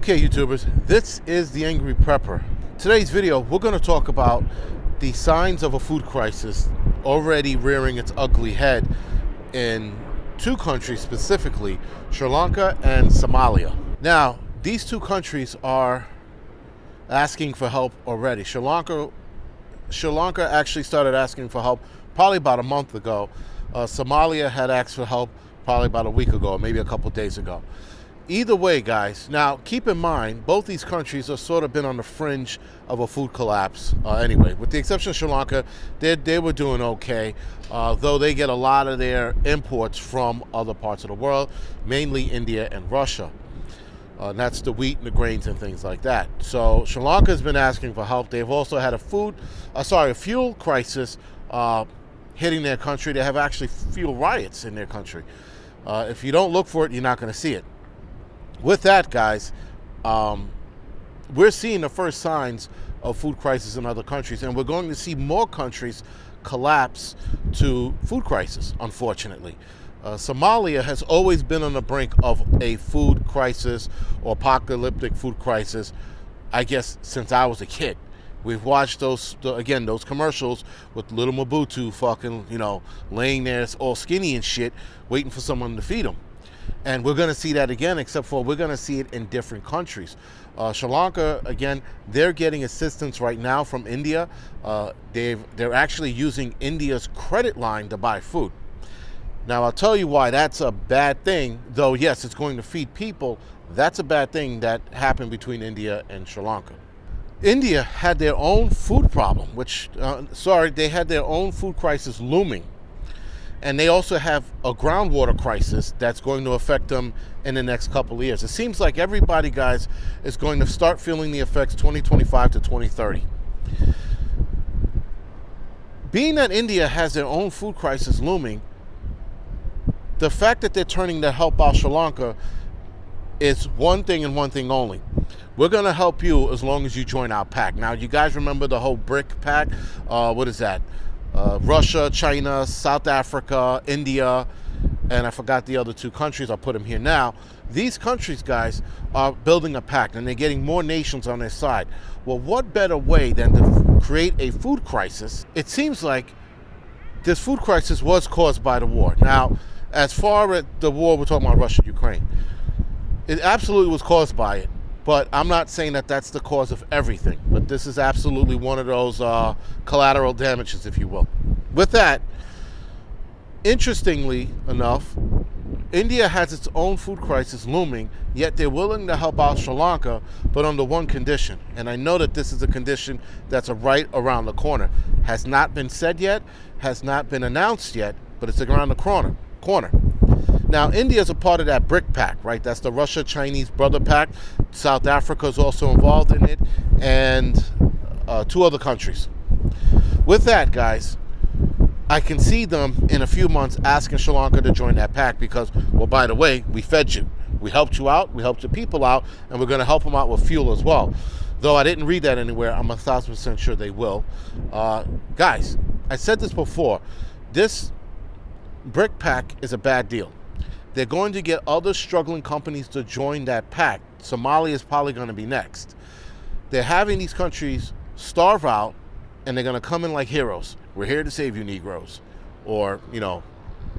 Okay, YouTubers, this is the Angry Prepper. Today's video, we're going to talk about the signs of a food crisis already rearing its ugly head in two countries specifically, Sri Lanka and Somalia. Now, these two countries are asking for help already. Sri Lanka actually started asking for help probably about a month ago. Somalia had asked for help probably about a week ago, or maybe a couple days ago. Either way, guys, now keep in mind, both these countries have sort of been on the fringe of a food collapse anyway. With the exception of Sri Lanka, they were doing okay, though they get a lot of their imports from other parts of the world, mainly India and Russia. And that's the wheat and the grains and things like that. So Sri Lanka has been asking for help. They've also had a fuel crisis hitting their country. They have actually fuel riots in their country. If you don't look for it, you're not going to see it. With that, guys, we're seeing the first signs of food crisis in other countries, and we're going to see more countries collapse to food crisis, unfortunately. Somalia has always been on the brink of a food crisis or apocalyptic food crisis, I guess, since I was a kid. We've watched those commercials with little Mobutu fucking, laying there all skinny and shit, waiting for someone to feed him. And we're going to see that again, except for we're going to see it in different countries. Sri Lanka, again, they're getting assistance right now from India. They're actually using India's credit line to buy food. Now, I'll tell you why that's a bad thing, though, yes, it's going to feed people. That's a bad thing that happened between India and Sri Lanka. India had their own food problem, they had their own food crisis looming. And they also have a groundwater crisis that's going to affect them in the next couple of years. It seems like everybody, guys, is going to start feeling the effects 2025 to 2030. Being that India has their own food crisis looming, the fact that they're turning to help out Sri Lanka is one thing and one thing only. We're going to help you as long as you join our pack. Now, you guys remember the whole BRIC pack? What is that? Russia, China, South Africa, India, and I forgot the other two countries. I'll put them here now. These countries, guys, are building a pact, and they're getting more nations on their side. Well, what better way than to create a food crisis? It seems like this food crisis was caused by the war. Now, as far as the war, we're talking about Russia, Ukraine. It absolutely was caused by it. But I'm not saying that that's the cause of everything. But this is absolutely one of those collateral damages, if you will. With that, interestingly enough, India has its own food crisis looming, yet they're willing to help out Sri Lanka, but under one condition. And I know that this is a condition that's right around the corner. Has not been said yet, has not been announced yet, but it's around the corner. Now, India is a part of that BRIC pact, right? That's the Russia-Chinese brother pact. South Africa is also involved in it, and two other countries. With that, guys, I can see them in a few months asking Sri Lanka to join that pact because, well, by the way, we fed you. We helped you out. We helped your people out, and we're going to help them out with fuel as well. Though I didn't read that anywhere, I'm 1,000% sure they will. Guys, I said this before. This BRIC pact is a bad deal. They're going to get other struggling companies to join that pact. Somalia is probably going to be next. They're having these countries starve out, and they're going to come in like heroes. We're here to save you, Negroes. Or,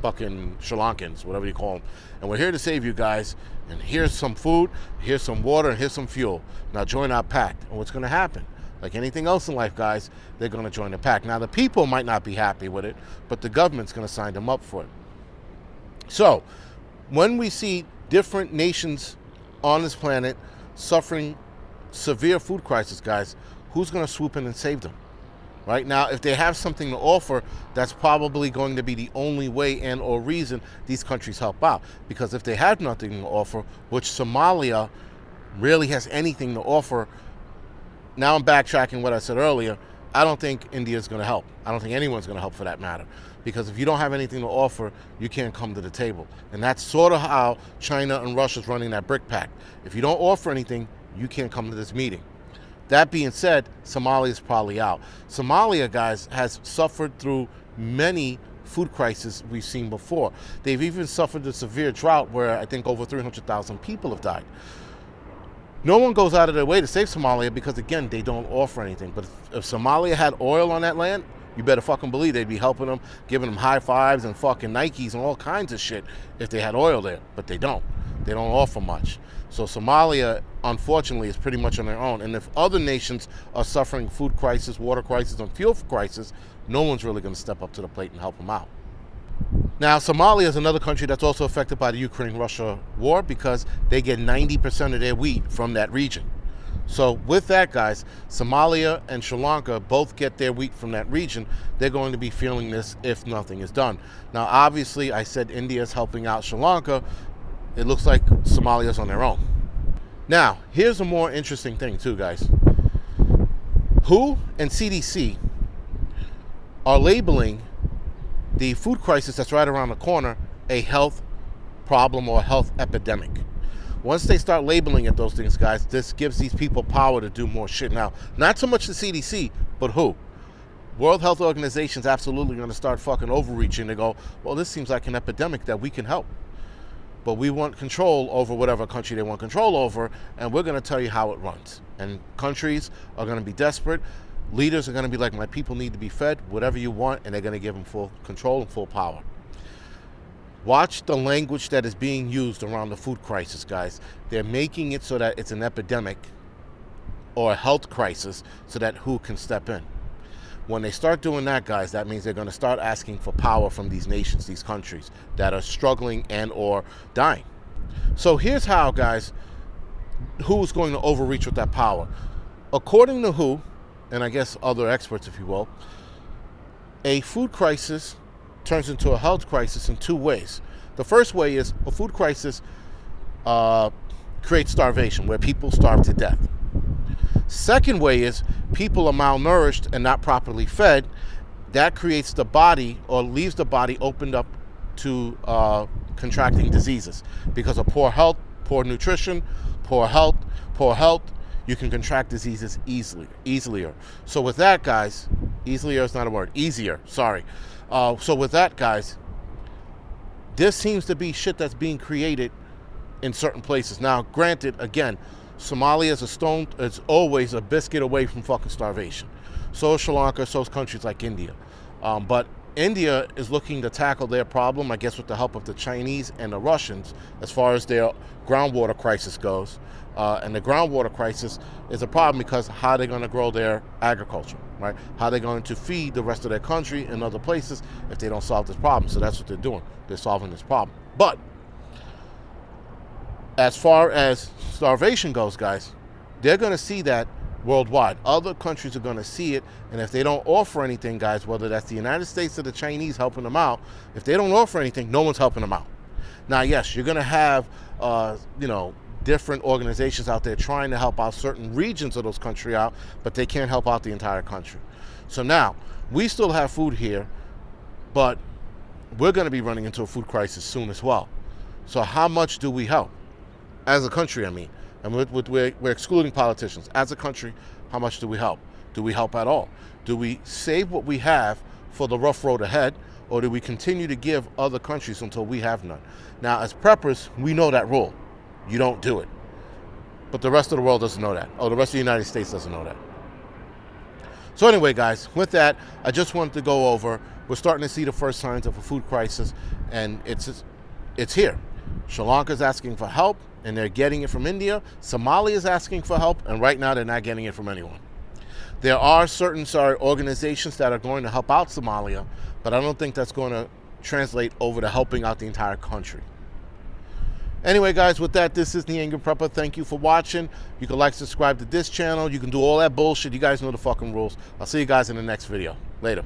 fucking Sri Lankans, whatever you call them. And we're here to save you guys. And here's some food, here's some water, and here's some fuel. Now join our pact. And what's going to happen? Like anything else in life, guys, they're going to join the pact. Now, the people might not be happy with it, but the government's going to sign them up for it. So, when we see different nations on this planet suffering severe food crisis, guys, who's going to swoop in and save them? Right now, if they have something to offer, that's probably going to be the only way and or reason these countries help out. Because if they have nothing to offer, which Somalia really has anything to offer, now I'm backtracking what I said earlier, I don't think India is going to help. I don't think anyone's going to help for that matter. Because if you don't have anything to offer, you can't come to the table. And that's sort of how China and Russia is running that BRIC pact. If you don't offer anything, you can't come to this meeting. That being said, Somalia is probably out. Somalia, guys, has suffered through many food crises we've seen before. They've even suffered a severe drought where I think over 300,000 people have died. No one goes out of their way to save Somalia because, again, they don't offer anything. But if Somalia had oil on that land, you better fucking believe they'd be helping them, giving them high fives and fucking Nikes and all kinds of shit if they had oil there. But they don't. They don't offer much. So Somalia, unfortunately, is pretty much on their own. And if other nations are suffering food crisis, water crisis, and fuel crisis, no one's really going to step up to the plate and help them out. Now, Somalia is another country that's also affected by the Ukraine-Russia war because they get 90% of their wheat from that region. So with that, guys, Somalia and Sri Lanka both get their wheat from that region. They're going to be feeling this if nothing is done. Now, obviously, I said India is helping out Sri Lanka. It looks like Somalia's on their own. Now, here's a more interesting thing too, guys. WHO and CDC are labeling the food crisis that's right around the corner a health problem or a health epidemic. Once they start labeling it those things, guys, this gives these people power to do more shit. Now, not so much the CDC, but WHO. World Health Organization's absolutely going to start fucking overreaching. They go, well, this seems like an epidemic that we can help. But we want control over whatever country they want control over, and we're going to tell you how it runs. And countries are going to be desperate. Leaders are going to be like, my people need to be fed, whatever you want, and they're going to give them full control and full power. Watch the language that is being used around the food crisis, guys. They're making it so that it's an epidemic or a health crisis so that WHO can step in. When they start doing that, guys, that means they're going to start asking for power from these nations, these countries that are struggling and or dying. So here's how, guys, who's going to overreach with that power. According to WHO, and I guess other experts, if you will, a food crisis turns into a health crisis in two ways. The first way is a food crisis creates starvation, where people starve to death. Second way is people are malnourished and not properly fed. That creates the body, or leaves the body opened up to contracting diseases because of poor health, poor nutrition, poor health, you can contract diseases easier. So with that, guys, easier is not a word, easier, sorry. So with that, guys, this seems to be shit that's being created in certain places. Now, granted, again, Somalia is always a biscuit away from fucking starvation. So is Sri Lanka, so is countries like India. But India is looking to tackle their problem, I guess, with the help of the Chinese and the Russians, as far as their groundwater crisis goes. And the groundwater crisis is a problem because how are they going to grow their agriculture, right? How are they going to feed the rest of their country and other places if they don't solve this problem? So that's what they're doing. They're solving this problem. But as far as starvation goes, guys, they're going to see that worldwide. Other countries are going to see it, and if they don't offer anything, guys, whether that's the United States or the Chinese helping them out, if they don't offer anything, no one's helping them out. Now, yes, you're going to have, different organizations out there trying to help out certain regions of those countries out, but they can't help out the entire country. So now, we still have food here, but we're going to be running into a food crisis soon as well. So how much do we help? As a country, I mean. And we're excluding politicians. As a country, how much do we help? Do we help at all? Do we save what we have for the rough road ahead, or do we continue to give other countries until we have none? Now, as preppers, we know that rule. You don't do it. But the rest of the world doesn't know that. Oh, the rest of the United States doesn't know that. So anyway, guys, with that, I just wanted to go over, we're starting to see the first signs of a food crisis, and it's here. Sri Lanka is asking for help, and they're getting it from India. Somalia is asking for help, and right now they're not getting it from anyone. There are certain organizations that are going to help out Somalia, but I don't think that's going to translate over to helping out the entire country. Anyway, guys, with that, this is the Angryprepper. Thank you for watching. You can like, subscribe to this channel. You can do all that bullshit. You guys know the fucking rules. I'll see you guys in the next video. Later.